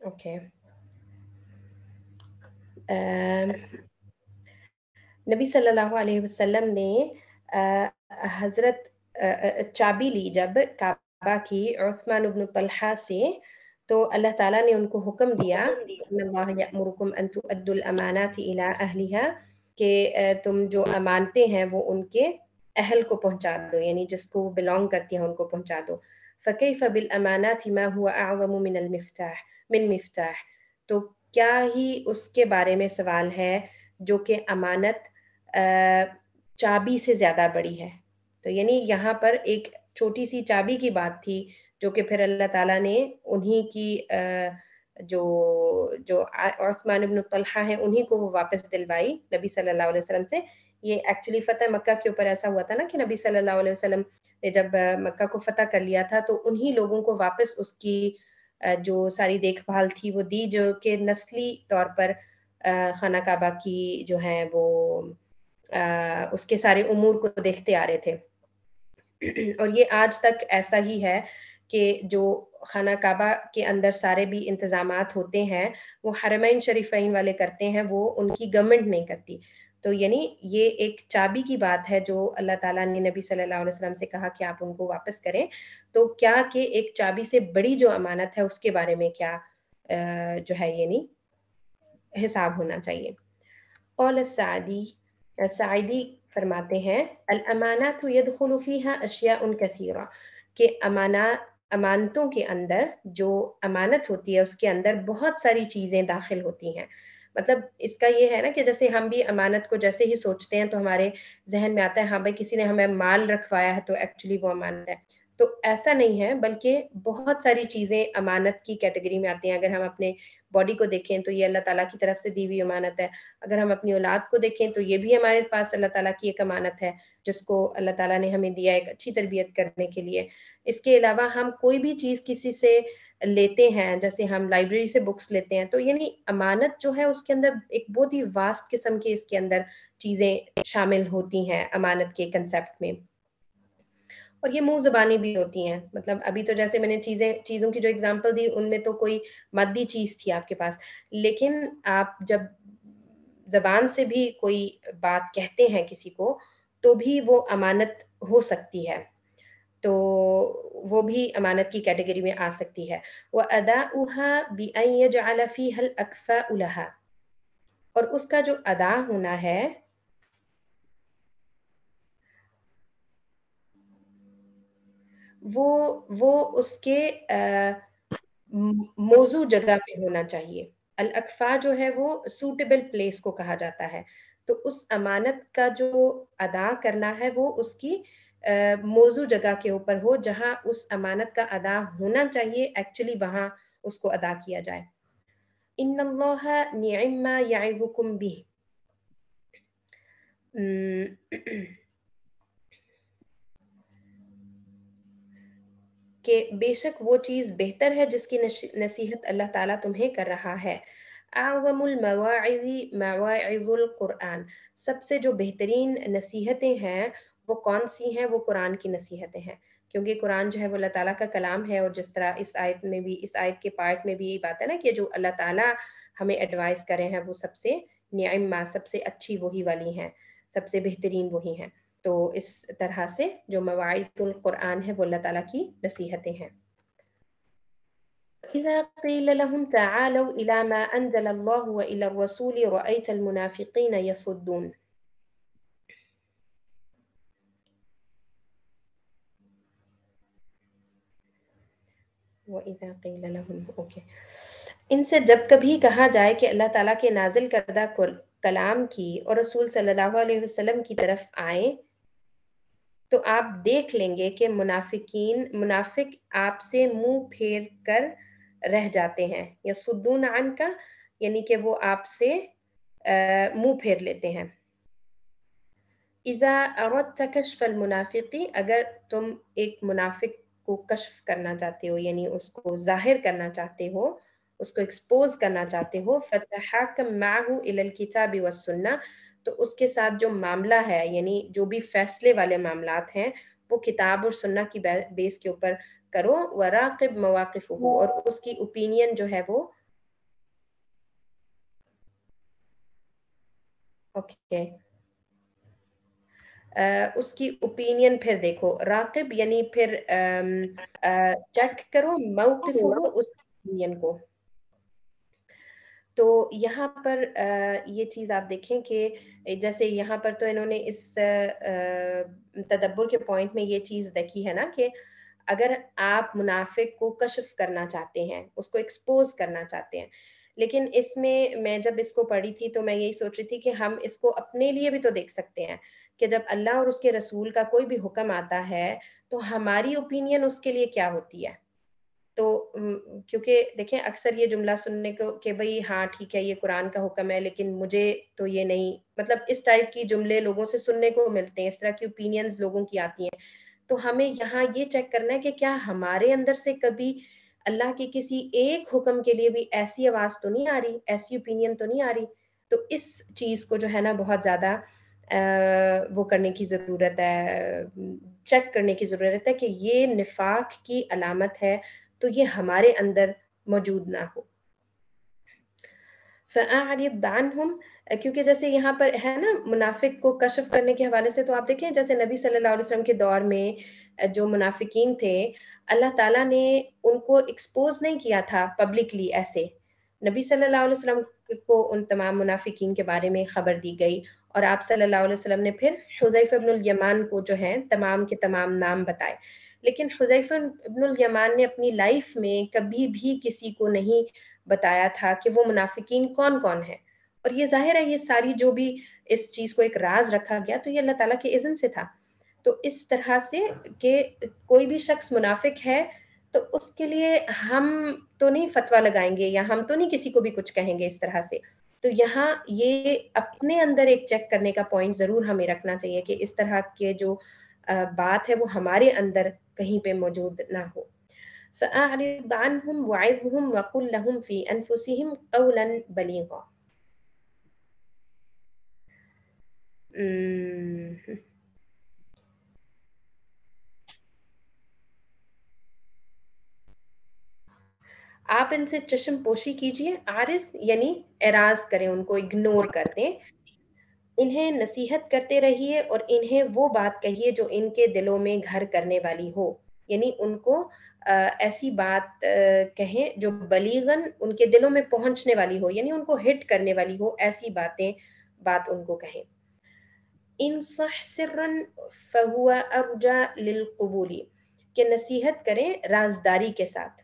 اوکے. نبی صلی اللہ علیہ وسلم نے حضرت چابی لی جب کعبہ کی عثمان بن طلحہ سے، تو اللہ تعالیٰ نے ان کو حکم دیا ان اللہ یأمرکم ان تؤدوا الامانات الی اہلہا، کہ تم جو امانتیں ہیں وہ ان کے اہل کو پہنچا دو، یعنی جس کو بلونگ کرتی ہیں ان کو پہنچا دو. فکیف بالامانات ما هو اعظم من مفتاح، تو کیا ہی اس کے بارے میں سوال ہے جو کہ امانت چابی سے زیادہ بڑی ہے. تو یعنی یہاں پر ایک چھوٹی سی چابی کی بات تھی جو کہ پھر اللہ تعالیٰ نے انہی کی جو عثمان بن طلحہ ہیں انہی کو وہ واپس دلوائی نبی صلی اللہ علیہ وسلم سے. یہ ایکچولی فتح مکہ کے اوپر ایسا ہوا تھا نا کہ نبی صلی اللہ علیہ وسلم نے جب مکہ کو فتح کر لیا تھا تو انہی لوگوں کو واپس اس کی جو ساری دیکھ بھال تھی وہ دی، جو کہ نسلی طور پر خانہ کعبہ کی جو ہیں وہ اس کے سارے امور کو دیکھتے آ رہے تھے. اور یہ آج تک ایسا ہی ہے کہ جو خانہ کعبہ کے اندر سارے بھی انتظامات ہوتے ہیں وہ حرمین شریفین والے کرتے ہیں، وہ ان کی گورنمنٹ نہیں کرتی. تو یعنی یہ ایک چابی کی بات ہے جو اللہ تعالیٰ نے نبی صلی اللہ علیہ وسلم سے کہا کہ آپ ان کو واپس کریں. تو کیا کہ ایک چابی سے بڑی جو امانت ہے اس کے بارے میں کیا جو ہے یعنی حساب ہونا چاہیے. قول السعدی فرماتے ہیں الامانات يدخل فيها اشیاء کثیرہ، کہ امانتوں کے اندر جو امانت ہوتی ہے اس کے اندر بہت ساری چیزیں داخل ہوتی ہیں. مطلب اس کا یہ ہے نا کہ جیسے ہم بھی امانت کو جیسے ہی سوچتے ہیں تو ہمارے ذہن میں آتا ہے ہاں بھائی کسی نے ہمیں مال رکھوایا ہے تو ایکچولی وہ امانت ہے. تو ایسا نہیں ہے، بلکہ بہت ساری چیزیں امانت کی کیٹیگری میں آتی ہیں. اگر ہم اپنے باڈی کو دیکھیں تو یہ اللہ تعالیٰ کی طرف سے دی ہوئی امانت ہے. اگر ہم اپنی اولاد کو دیکھیں تو یہ بھی ہمارے پاس اللہ تعالیٰ کی ایک امانت ہے جس کو اللہ تعالیٰ نے ہمیں دیا ایک اچھی تربیت کرنے کے لیے. اس کے علاوہ ہم کوئی بھی چیز کسی سے لیتے ہیں، جیسے ہم لائبریری سے بکس لیتے ہیں، تو یعنی امانت جو ہے اس کے اندر ایک بہت ہی واسٹ قسم کے اس کے اندر چیزیں شامل ہوتی ہیں امانت کے کنسیپٹ میں. اور یہ منہ زبانی بھی ہوتی ہیں. مطلب ابھی تو جیسے میں نے چیزوں کی جو اگزامپل دی ان میں تو کوئی مادی چیز تھی آپ کے پاس، لیکن آپ جب زبان سے بھی کوئی بات کہتے ہیں کسی کو تو بھی وہ امانت ہو سکتی ہے، تو وہ بھی امانت کی کیٹیگری میں آ سکتی ہے. وَأَدَاؤُهَا بِأَن يَجْعَلَ فِيهَا الْأَكْفَاءُ لَهَا، اور اس کا جو ادا ہونا ہے وہ اس کے موضوع جگہ پہ ہونا چاہیے. الاکفا جو ہے وہ سوٹیبل پلیس کو کہا جاتا ہے. تو اس امانت کا جو ادا کرنا ہے وہ اس کی موضوع جگہ کے اوپر ہو، جہاں اس امانت کا ادا ہونا چاہیے ایکچولی وہاں اس کو ادا کیا جائے. ان اللہ نعم ما یعظکم بہ، کہ بے شک وہ چیز بہتر ہے جس کی نصیحت اللہ تعالیٰ تمہیں کر رہا ہے. اعظم المواعظ مواعظ القرآن، سب سے جو بہترین نصیحتیں ہیں وہ کون سی ہیں؟ وہ قرآن کی نصیحتیں ہیں، کیونکہ قرآن جو ہے وہ اللہ تعالیٰ کا کلام ہے. اور جس طرح اس آیت کے پارٹ میں بھی یہی بات ہے نا کہ جو اللہ تعالیٰ ہمیں ایڈوائز کرے ہیں وہ سب سے نعمہ، سب سے اچھی وہی والی ہیں، سب سے بہترین وہی ہیں. تو اس طرح سے جو مواعظ القرآن ہے وہ اللہ تعالیٰ کی نصیحتیں ہیں. إذا قيل لهم تعالوا إلى ما أنزل الله وإلى الرسول رأيت المنافقين يصدون. وَإِذَا قِيلَ لَهُمْ، اوکے، ان سے جب کبھی کہا جائے کہ اللہ تعالیٰ کے نازل کردہ کلام کی اور رسول صلی اللہ علیہ وسلم کی طرف آئیں تو آپ دیکھ لیں گے کہ منافق آپ سے منہ پھیر کر رہ جاتے ہیں. یصدون عنک، یعنی کہ وہ آپ سے منہ پھیر لیتے ہیں. اذا اردت کشف المنافق، اگر تم ایک منافق کو کشف کرنا چاہتے ہو یعنی اس کو ظاہر کرنا چاہتے ہو، اس کو ایکسپوز کرنا چاہتے ہو، فتحاکم معه الى الكتاب والسنہ، تو اس کے ساتھ جو معاملہ ہے یعنی جو بھی فیصلے والے معاملات ہیں وہ کتاب اور سنہ کی بیس کے اوپر کرو. وراقب مواقفہ، اور اس کی اوپینین جو ہے وہ اس کی اوپینین پھر دیکھو. راقب یعنی پھر چیک کرو موقفہ، اس اوپینین کو. تو یہاں پر یہ چیز آپ دیکھیں کہ جیسے یہاں پر تو انہوں نے اس تدبر کے پوائنٹ میں یہ چیز دیکھی ہے نا کہ اگر آپ منافق کو کشف کرنا چاہتے ہیں، اس کو ایکسپوز کرنا چاہتے ہیں، لیکن اس میں جب اس کو پڑھی تھی تو میں یہی سوچ رہی تھی کہ ہم اس کو اپنے لیے بھی تو دیکھ سکتے ہیں کہ جب اللہ اور اس کے رسول کا کوئی بھی حکم آتا ہے تو ہماری اوپینین اس کے لیے کیا ہوتی ہے. تو کیونکہ دیکھیں اکثر یہ جملہ سننے کو کہ بھئی ہاں ٹھیک ہے یہ قرآن کا حکم ہے لیکن مجھے تو یہ نہیں، مطلب اس ٹائپ کی جملے لوگوں سے سننے کو ملتے ہیں، اس طرح کی اوپینینز لوگوں کی آتی ہیں. تو ہمیں یہاں یہ چیک کرنا ہے کہ کیا ہمارے اندر سے کبھی اللہ کے کسی ایک حکم کے لیے بھی ایسی آواز تو نہیں آ رہی، ایسی اوپینین تو نہیں آ رہی. تو اس چیز کو جو ہے نا بہت زیادہ وہ کرنے کی ضرورت ہے، چیک کرنے کی ضرورت ہے کہ یہ نفاق کی علامت ہے تو یہ ہمارے اندر موجود نہ ہو. فَأَعْرِضْ عَنْهُمْ، کیونکہ جیسے یہاں پر ہے نا منافق کو کشف کرنے کے حوالے سے، تو آپ دیکھیں جیسے نبی صلی اللہ علیہ وسلم کے دور میں جو منافقین تھے اللہ تعالیٰ نے ان کو ایکسپوز نہیں کیا تھا پبلکلی ایسے. نبی صلی اللہ علیہ وسلم کو ان تمام منافقین کے بارے میں خبر دی گئی اور آپ صلی اللہ علیہ وسلم نے پھر حذیفہ بن الیمان کو جو ہیں تمام کے تمام نام بتائے. لیکن حذیفہ بن الیمان نے اپنی لائف میں کبھی بھی کسی کو نہیں بتایا تھا کہ وہ منافقین کون کون ہیں. اور یہ ظاہر ہے یہ ساری جو بھی اس چیز کو ایک راز رکھا گیا تو یہ اللہ تعالیٰ کے اذن سے تھا. تو اس طرح سے کہ کوئی بھی شخص منافق ہے تو اس کے لیے ہم تو نہیں فتویٰ لگائیں گے یا ہم تو نہیں کسی کو بھی کچھ کہیں گے اس طرح سے. تو یہاں یہ اپنے اندر ایک چیک کرنے کا پوائنٹ ضرور ہمیں رکھنا چاہیے کہ اس طرح کے جو بات ہے وہ ہمارے اندر کہیں پہ موجود نہ ہو. فَأَعْرِضْ عَنْهُمْ وَعِظْهُمْ وَقُلْ لَهُمْ فِي أَنفُسِهِمْ قَوْلًا بَلِيغًا. آپ ان سے چشم پوشی کیجئے. عارض یعنی اعراض کریں، ان کو اگنور کر دیں. انہیں نصیحت کرتے رہیے اور انہیں وہ بات کہیے جو ان کے دلوں میں گھر کرنے والی ہو. یعنی ان کو ایسی بات کہیں جو بلیغن ان کے دلوں میں پہنچنے والی ہو، یعنی ان کو ہٹ کرنے والی ہو، ایسی بات ان کو کہیں. انصح سرا فہو ارجا للقبول، کہ نصیحت کریں رازداری کے ساتھ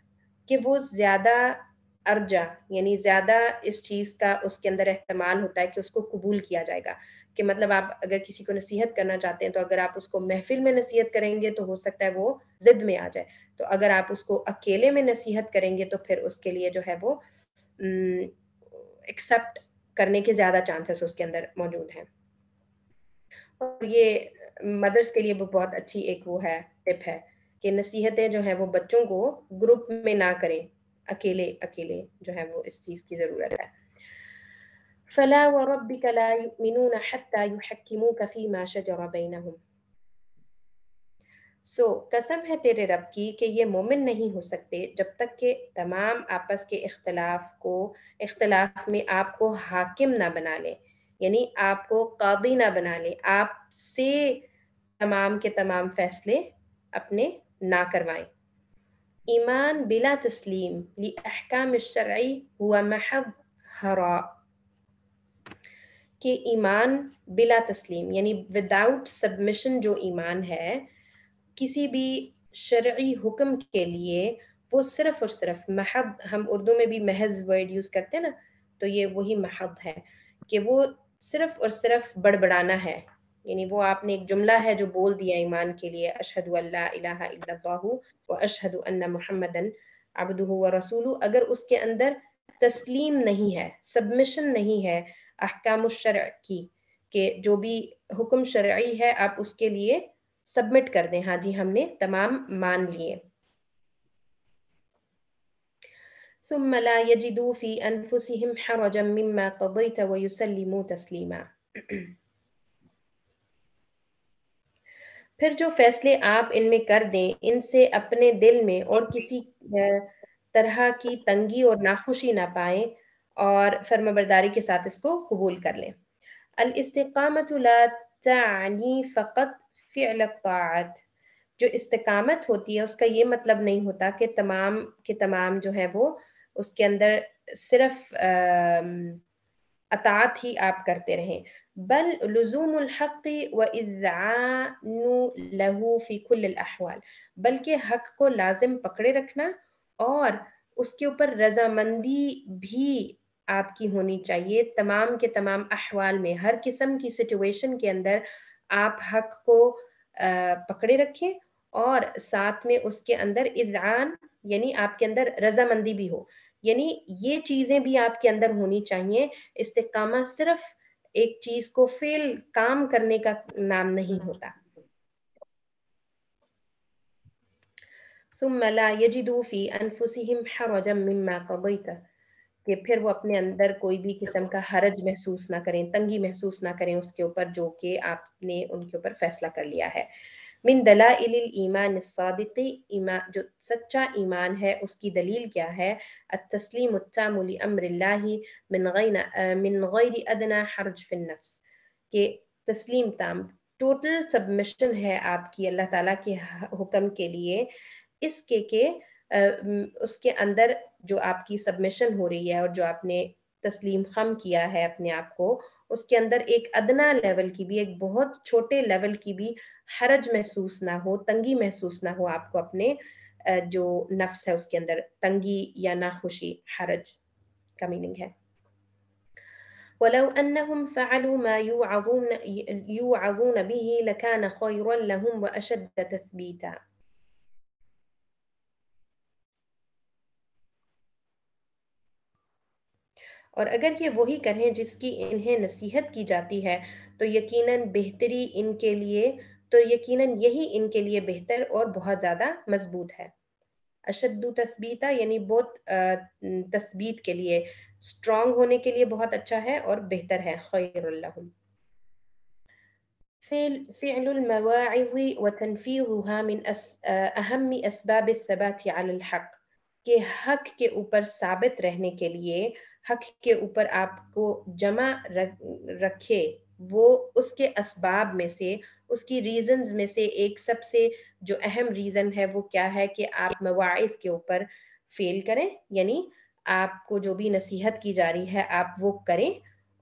کہ وہ زیادہ ارجا یعنی زیادہ اس چیز کا اس کے اندر احتمال ہوتا ہے کہ اس کو قبول کیا جائے گا. کہ مطلب آپ اگر کسی کو نصیحت کرنا چاہتے ہیں تو اگر آپ اس کو محفل میں نصیحت کریں گے تو ہو سکتا ہے وہ ضد میں آ جائے. تو اگر آپ اس کو اکیلے میں نصیحت کریں گے تو پھر اس کے لیے جو ہے وہ ایکسپٹ کرنے کے زیادہ چانسز اس کے اندر موجود ہیں. اور یہ مدرس کے لیے بہت اچھی ایک وہ ہے ٹپ ہے کہ نصیحتیں جو ہیں وہ بچوں کو گروپ میں نہ کریں، اکیلے جو ہے وہ اس چیز کی ضرورت ہے. فَلَا وَرَبِّكَ لَا يُؤْمِنُونَ حَتَّى يُحَكِّمُوكَ فِي مَا شَجَرَ بَيْنَهُمْ. قسم ہے تیرے رب کی کہ یہ مومن نہیں ہو سکتے جب تک کہ تمام آپس کے اختلاف میں آپ کو حاکم نہ بنا لیں، یعنی آپ کو قاضی نہ بنا لیں، آپ سے تمام کے تمام فیصلے اپنے نہ کروائیں. ایمان بلا تسلیم لأحکام الشرعی ہوا محض ہراء، کہ ایمان بلا تسلیم یعنی وداؤٹ سبمیشن جو ایمان ہے کسی بھی شرعی حکم کے لیے وہ صرف اور صرف محض، ہم اردو میں بھی محض ورڈ یوز کرتے ہیں نا، تو یہ وہی محض ہے کہ وہ صرف اور صرف بڑبڑانا ہے. یعنی وہ آپ نے ایک جملہ ہے جو بول دیا ایمان کے لیے، اشہد ان لا الہ الا اللہ و اشہد ان محمدن عبدہ و رسولہ، اگر اس کے اندر تسلیم نہیں ہے، سبمیشن نہیں ہے احکام الشرع کی، کہ جو بھی حکم شرعی ہے آپ اس کے لیے سبمٹ کر دیں، ہاں جی ہم نے تمام مان لیے. ثم لا يجدوا في أنفسهم حرجا مما قضيت ويسلموا تسليما. پھر جو فیصلے آپ ان میں کر دیں ان سے اپنے دل میں اور کسی طرح کی تنگی اور ناخوشی نہ پائیں اور فرمانبرداری کے ساتھ اس کو قبول کر لیں. الاستقامت لا تعنی فقط فعل الطاعت. جو استقامت ہوتی ہے اس کا یہ مطلب نہیں ہوتا کہ تمام کے تمام جو ہے وہ اس کے اندر صرف اطاعت ہی آپ کرتے رہیں، بل لزوم الحق واذعان له فی کل الاحوال، بلکہ حق کو لازم پکڑے رکھنا اور اس کے اوپر رضامندی بھی آپ کی ہونی چاہیے تمام کے تمام احوال میں. ہر قسم کی سچویشن کے اندر آپ حق کو پکڑے رکھیں اور ساتھ میں اس کے اندر اذعان یعنی آپ کے اندر رضامندی بھی ہو، یعنی یہ چیزیں بھی آپ کے اندر ہونی چاہیے. استقامہ صرف ایک چیز کو فعل کام کرنے کا نام نہیں ہوتا. ثم لا يجدوا في انفسهم حرجا مما قضيت، کہ پھر وہ اپنے اندر کوئی بھی قسم کا حرج محسوس نہ کریں، تنگی محسوس نہ کریں اس کے اوپر جو کہ آپ نے ان کے اوپر فیصلہ کر لیا ہے. من دلائل الایمان الصادق، ایمان جو سچا ایمان ہے اس کی دلیل کیا ہے؟ التسلیم التام لامر اللہ من غیر ادنى حرج فی النفس، کہ تسلیم تام ٹوٹل سبمشن ہے آپ کی اللہ تعالیٰ کے حکم کے لیے، اس کے کہ اس کے اندر جو آپ کی سبمشن ہو رہی ہے اور جو آپ نے تسلیم خم کیا ہے اپنے آپ کو، اس کے اندر ایک ادنا لیول کی بھی، ایک بہت چھوٹے لیول کی بھی حرج محسوس نہ ہو، تنگی محسوس نہ ہو آپ کو اپنے جو نفس ہے اس کے اندر تنگی یا ناخوشی. حرج کا میننگ ہے. وَلَوْ أَنَّهُمْ فَعَلُوا مَا يُوعَظُونَ بِهِ لَكَانَ خَيْرًا لَهُمْ وَأَشَدَّ تَثْبِيتًا. اور اگر یہ وہی کریں جس کی انہیں نصیحت کی جاتی ہے تو یقیناً بہتری ان کے لیے، تو یقیناً یہی ان کے لیے بہتر اور بہت زیادہ مضبوط ہے. اشد تثبیتا یعنی بہت تثبیت کے لیے، اسٹرانگ ہونے کے لیے بہت اچھا ہے اور بہتر ہے. خیر لہم. فعل المواعظ وتنفيذها من اہم اسباب الثبات على الحق، کہ حق کے اوپر ثابت رہنے کے لیے، حق کے اوپر آپ کو جمع رکھے، وہ اس کے اسباب میں سے، اس کی ریزنز میں سے ایک سب سے جو اہم ریزن ہے وہ کیا ہے کہ آپ مواعظ کے اوپر فیل کریں، یعنی آپ کو جو بھی نصیحت کی جا رہی ہے آپ وہ کریں،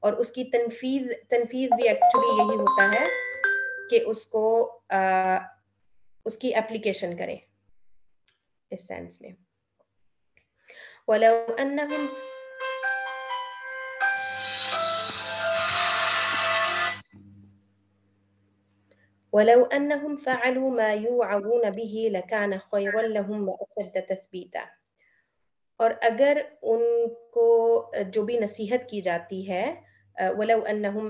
اور اس کی تنفیذ بھی ایکچولی یہی ہوتا ہے کہ اس کو اس کی اپلیکیشن کریں اس سینس میں. وَلَوْ أَنَّهُمْ فَعَلُوا مَا يُوعَظُونَ بِهِ لَكَانَ خَيْرًا لَهُمْ وَأَشَدَّ تَثْبِيتًا. اور اگر ان کو جو بھی نصیحت کی جاتی ہے، وَلَوْ أَنَّهُمْ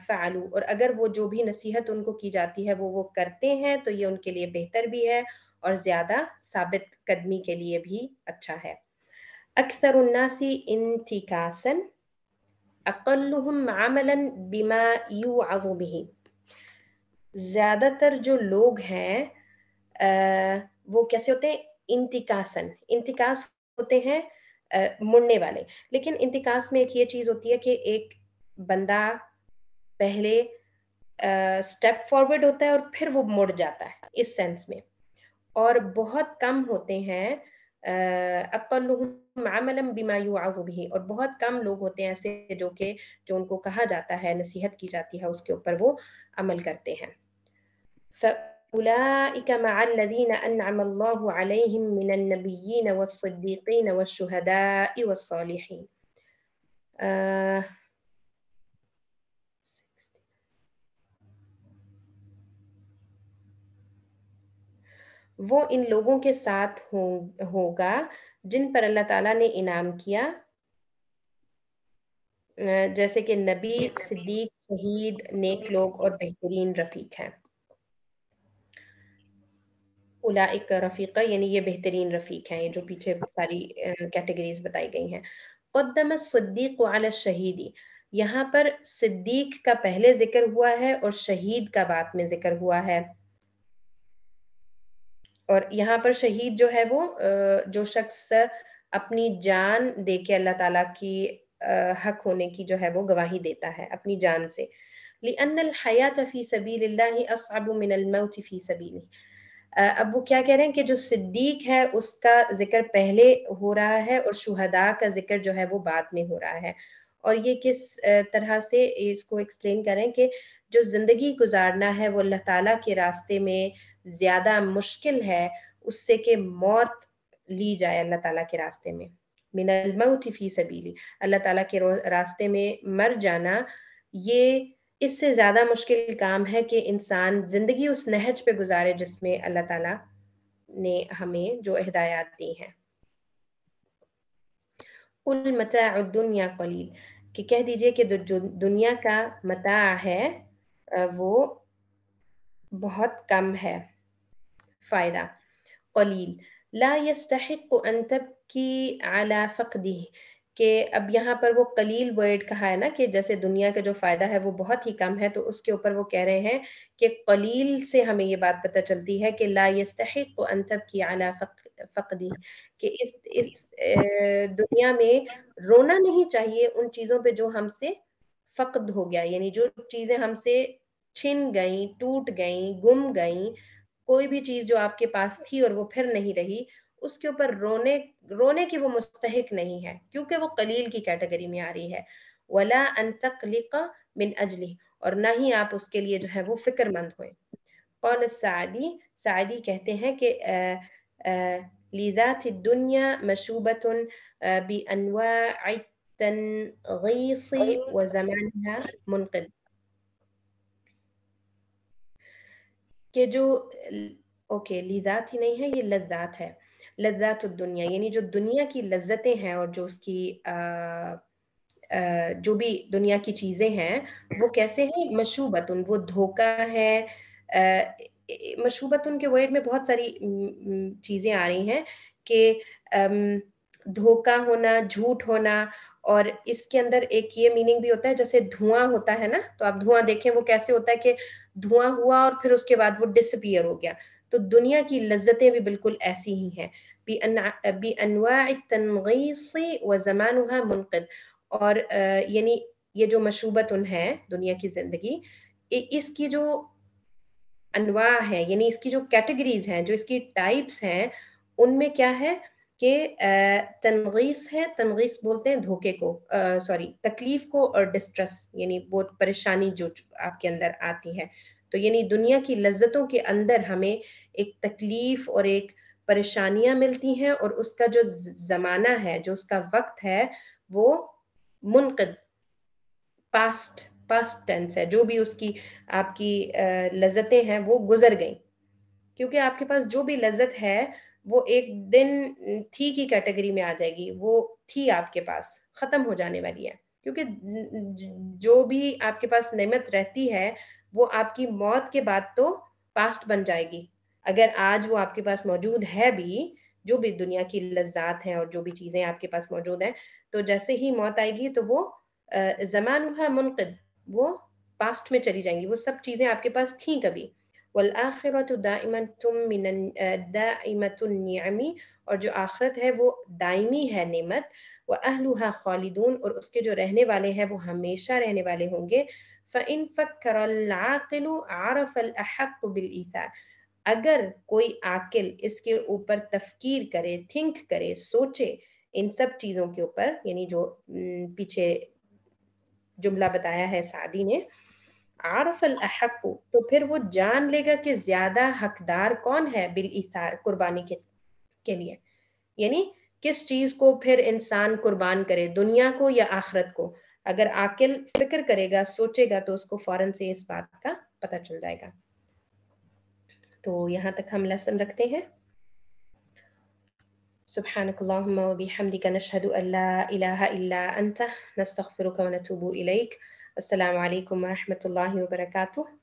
فَعَلُوا، اور اگر وہ جو بھی نصیحت ان کو کی جاتی ہے وہ کرتے ہیں تو یہ ان کے لیے بہتر بھی ہے اور زیادہ ثابت قدمی کے لیے بھی اچھا ہے. اکثر الناس انتکاسا اقلهم عملا بما یوعظ به، زیادہ تر جو لوگ ہیں وہ کیسے ہوتے ہیں؟ انتکاس ہوتے ہیں مڑنے والے. لیکن انتکاس میں ایک یہ چیز ہوتی ہے کہ ایک بندہ پہلے سٹیپ فارورڈ ہوتا ہے اور پھر وہ مڑ جاتا ہے اس سینس میں. اور بہت کم ہوتے ہیں اقلهم عملا بما یوعظ به، اور بہت کم لوگ ہوتے ہیں ایسے جو ان کو کہا جاتا ہے، نصیحت کی جاتی ہے، اس کے اوپر وہ عمل کرتے ہیں. فَأُولَئِكَ مَعَ الَّذِينَ أَنْعَمَ اللَّهُ عَلَيْهِمْ مِنَ النَّبِيِّينَ وَالصِّدِّيقِينَ وَالشُّهَدَاءِ وَالصَّالِحِينَ. وہ ان لوگوں کے ساتھ ہوگا جن پر اللہ تعالیٰ نے انعام کیا، جیسے کہ نبی، صدیق، شہید، نیک لوگ اور بہترین رفیق ہیں. اولئک رفیقہ یعنی یہ بہترین رفیق ہیں، یہ جو پیچھے ساری کیٹیگریز بتائی گئی ہیں. قدم الصدیق علی الشہید، یہاں پر صدیق کا پہلے ذکر ہوا ہے اور شہید کا بعد میں ذکر ہوا ہے. اور یہاں پر شہید جو ہے وہ جو شخص اپنی جان دے کے اللہ تعالیٰ کی حق ہونے کی جو ہے وہ گواہی دیتا ہے اپنی جان سے. لِأَنَّ الْحَيَاةَ فِي سَبِيلِ اللَّهِ أَصْعَبُ مِنَ الْمَوْتِ فِي سَبِيلِهِ. اب وہ کیا کہہ رہے ہیں کہ جو صدیق ہے اس کا ذکر پہلے ہو رہا ہے اور شہداء کا ذکر جو ہے وہ بعد میں ہو رہا ہے. اور یہ کس طرح سے اس کو ایکسپلین کریں کہ جو زندگی گزارنا ہے وہ اللہ تعالیٰ کے راستے میں زیادہ مشکل ہے اس سے کہ موت لی جائے اللہ تعالیٰ کے راستے میں. من الموت فی سبیلی، اللہ تعالیٰ کے راستے میں مر جانا یہ اس سے زیادہ مشکل کام ہے کہ انسان زندگی اس نہج پہ گزارے جس میں اللہ تعالیٰ نے ہمیں جو ہدایات دی ہیں. قل متاع الدنیا قلیل، کہ کہہ دیجئے کہ جو دنیا کا متاع ہے وہ بہت کم ہے، فائدہ. قلیل لا يستحق ان تبکی علی فقدہ، کہ اب یہاں پر وہ قلیل ورڈ کہا ہے نا کہ جیسے دنیا کا جو فائدہ ہے وہ بہت ہی کم ہے، تو اس کے اوپر وہ کہہ رہے ہیں کہ قلیل سے ہمیں یہ بات پتہ چلتی ہے کہ لا يستحق ان تبکی علی فقدہ، کہ اس دنیا میں رونا نہیں چاہیے ان چیزوں پہ جو ہم سے فقد ہو گیا، یعنی جو چیزیں ہم سے چھن گئیں، ٹوٹ گئیں، گم گئیں، کوئی بھی چیز جو آپ کے پاس تھی اور وہ پھر نہیں رہی، اس کے اوپر رونے کی وہ مستحق نہیں ہے کیونکہ وہ قلیل کی کیٹیگری میں آ رہی ہے. ولا ان تقلق من اجلہ، اور نہ ہی آپ اس کے لیے جو ہے وہ فکر مند ہوئیں. قال السعدی، سعدی کہتے ہیں کہ لذات الدنیا مشوبۃ بانواع التنغیص وزمانها منقذ، کہ جو اوکے لذات ہی نہیں ہے یہ لذات ہے، لذات الدنیا یعنی جو دنیا کی لذتیں ہیں اور جو اس کی جو بھی دنیا کی چیزیں ہیں وہ کیسے ہیں، مشوبتن وہ دھوکہ ہے. مشوبتن کے ورڈ میں بہت ساری چیزیں آ رہی ہیں کہ دھوکہ ہونا، جھوٹ ہونا، اور اس کے اندر ایک یہ میننگ بھی ہوتا ہے جیسے دھواں ہوتا ہے نا، تو آپ دھواں دیکھیں وہ کیسے ہوتا ہے کہ دھواں ہوا اور پھر اس کے بعد وہ ڈسپیئر ہو گیا. تو دنیا کی لذتیں بھی بالکل ایسی ہی ہیں. بانواع التنغیص وزمانها منقذ، اور یعنی یہ جو مشوبتن ہے دنیا کی زندگی، اس کی جو انواع ہے یعنی اس کی جو کیٹیگریز ہیں، جو اس کی ٹائپس ہیں، ان میں کیا ہے کہ تنغیص ہے، تنغیص بولتے ہیں دھوکے کو، سوری تکلیف کو، اور ڈسٹریس یعنی بہت پریشانی جو آپ کے اندر آتی ہے. تو یعنی دنیا کی لذتوں کے اندر ہمیں ایک تکلیف اور ایک پریشانیاں ملتی ہیں، اور اس کا جو زمانہ ہے، جو اس کا وقت ہے، وہ منقد پاسٹ ٹینس ہے. جو بھی اس کی آپ کی لذتیں ہیں وہ گزر گئیں، کیونکہ آپ کے پاس جو بھی لذت ہے وہ ایک دن تھی کی کیٹیگری میں آ جائے گی، وہ تھی آپ کے پاس، ختم ہو جانے والی ہے. کیونکہ جو بھی آپ کے پاس نعمت رہتی ہے وہ آپ کی موت کے بعد تو پاسٹ بن جائے گی. اگر آج وہ آپ کے پاس موجود ہے بھی، جو بھی دنیا کی لذات ہیں اور جو بھی چیزیں آپ کے پاس موجود ہیں، تو جیسے ہی موت آئے گی تو وہ زمانها منقد، وہ پاسٹ میں چلی جائیں گی، وہ سب چیزیں آپ کے پاس تھیں کبھی. والآخرۃ دائمۃ النعم، اور جو آخرت ہے وہ دائمی ہے نعمت. وأهلها خالدون، اور اس کے جو رہنے والے ہیں وہ ہمیشہ رہنے والے ہوں گے. فإن فكر العاقل عرف الأحق بالإيثار، اگر کوئی عاقل اس کے اوپر تفکیر کرے، تھنک کرے، سوچے ان سب چیزوں کے اوپر، یعنی جو پیچھے جملہ بتایا ہے سعدی نے، عارف الاحق، تو پھر وہ جان لے گا کہ زیادہ حقدار کون ہے بالایثار، قربانی کے لیے. یعنی کس چیز کو پھر انسان قربان کرے، دنیا کو یا آخرت کو. اگر عاقل فکر کرے گا، سوچے گا، تو اس کو فوراً سے اس بات کا پتہ چل جائے گا. تو یہاں تک ہم لیسن رکھتے ہیں. سبحانك اللهم وبحمدك نشهد أن لا إله إلا أنت نستغفرك ونتوب إليك. السلام عليكم ورحمة الله وبركاته.